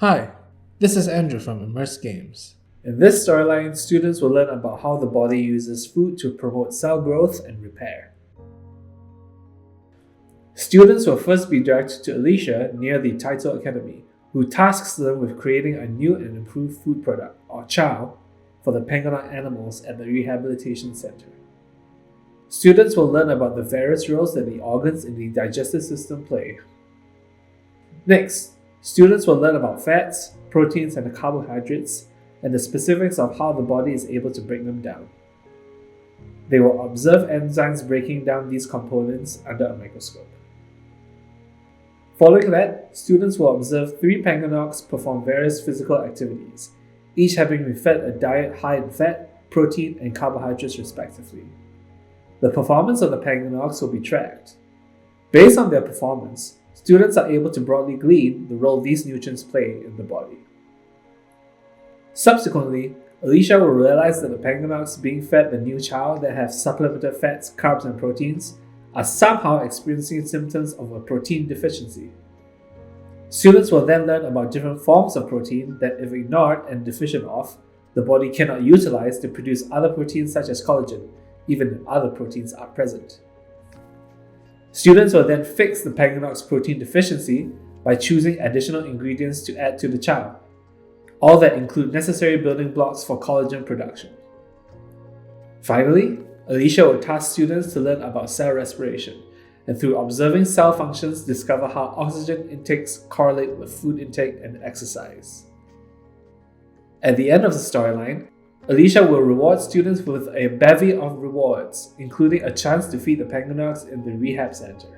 Hi, this is Andrew from Immerse Games. In this storyline, students will learn about how the body uses food to promote cell growth and repair. Students will first be directed to Alicia near the Tyto Academy, who tasks them with creating a new and improved food product, or chow, for the Panganog animals at the Rehabilitation Center. Students will learn about the various roles that the organs in the digestive system play. Next, students will learn about fats, proteins, and carbohydrates, and the specifics of how the body is able to break them down. They will observe enzymes breaking down these components under a microscope. Following that, students will observe 3 Panganogs perform various physical activities, each having been fed a diet high in fat, protein, and carbohydrates respectively. The performance of the Panganogs will be tracked. Based on their performance, students are able to broadly glean the role these nutrients play in the body. Subsequently, Alicia will realize that the Panganogs being fed the new chow that have supplemented fats, carbs, and proteins are somehow experiencing symptoms of a protein deficiency. Students will then learn about different forms of protein that, if ignored and deficient of, the body cannot utilize to produce other proteins such as collagen, even if other proteins are present. Students will then fix the Panganog's protein deficiency by choosing additional ingredients to add to the chow, all that include necessary building blocks for collagen production. Finally, Alicia will task students to learn about cell respiration, and through observing cell functions, discover how oxygen intakes correlate with food intake and exercise. At the end of the storyline, Alicia will reward students with a bevy of rewards, including a chance to feed the Panganogs in the rehab center.